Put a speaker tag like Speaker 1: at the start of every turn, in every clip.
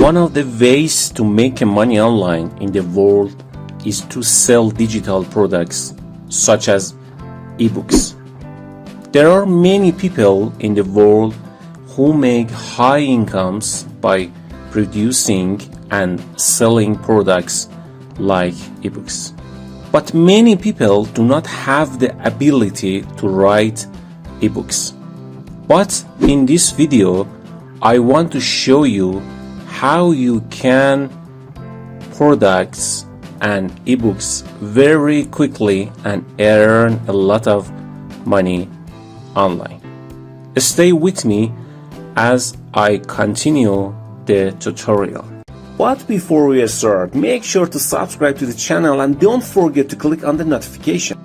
Speaker 1: One of the ways to make money online in the world is to sell digital products such as ebooks. There are many people in the world who make high incomes by producing and selling products like ebooks. But many people do not have the ability to write ebooks. But in this video, I want to show you how you can products and ebooks very quickly and earn a lot of money online. Stay with me as I continue the tutorial. But before we start, make sure to subscribe to the channel and don't forget to click on the notification.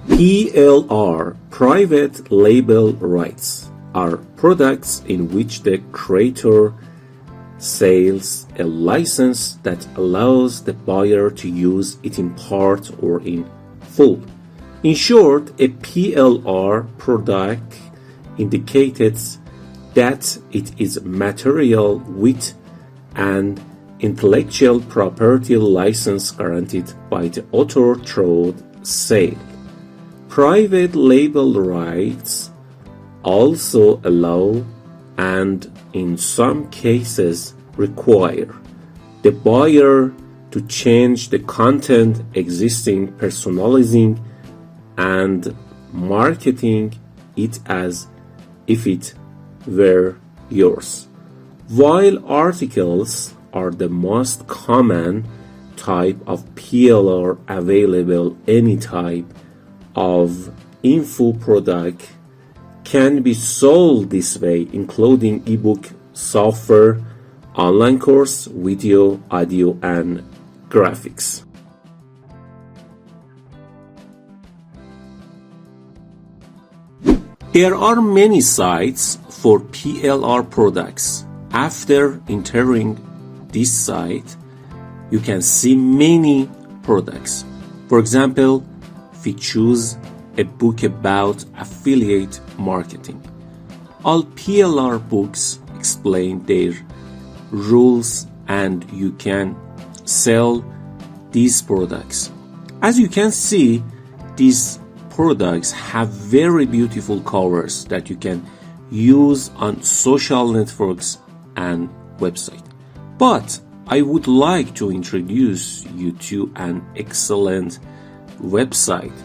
Speaker 1: PLR, private label rights, are products in which the creator sells a license that allows the buyer to use it in part or in full. In short, a PLR product indicates that it is material with an intellectual property license granted by the author through sale. Private label rights also allow and in some cases require the buyer to change the content existing, personalizing and marketing it as if it were yours. While articles are the most common type of PLR available, any type of info product can be sold this way, including ebook, software, online course, video, audio, and graphics. There are many sites for PLR products. After entering this site, you can see many products. For example, if we choose a book about affiliate marketing, all PLR books explain their rules and you can sell these products. As you can see, these products have very beautiful covers that you can use on social networks and website. But I would like to introduce you to an excellent website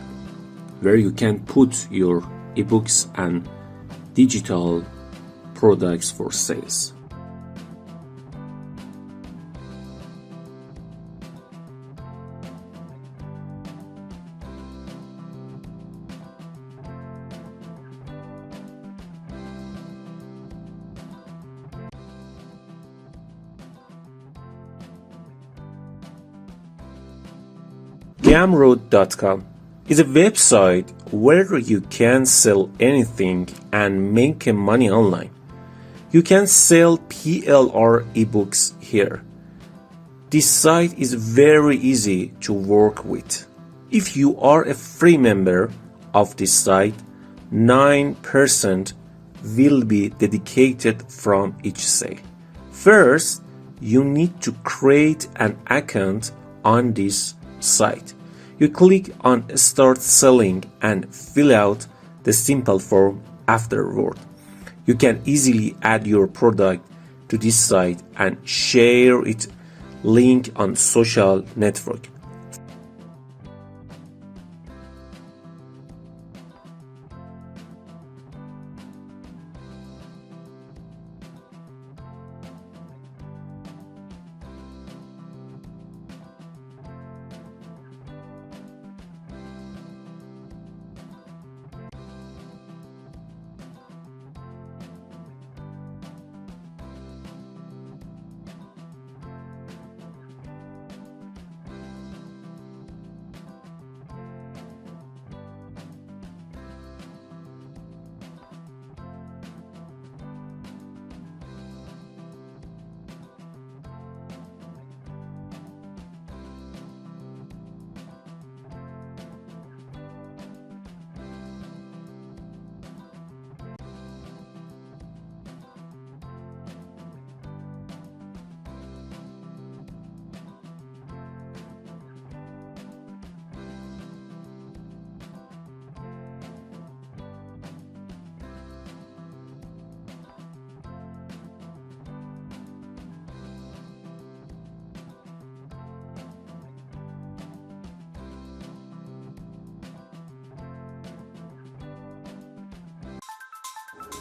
Speaker 1: where you can put your ebooks and digital products for sales. Gumroad.com is a website where you can sell anything and make money online. You can sell PLR ebooks here. This site is very easy to work with. If you are a free member of this site, 9% will be dedicated from each sale. First, you need to create an account on this site. You click on Start Selling and fill out the simple form afterward. You can easily add your product to this site and share its link on social network.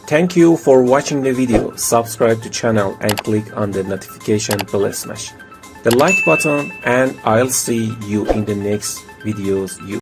Speaker 1: Thank you for watching the video. Subscribe to channel and click on the notification bell smash the like button, and I'll see you in the next videos.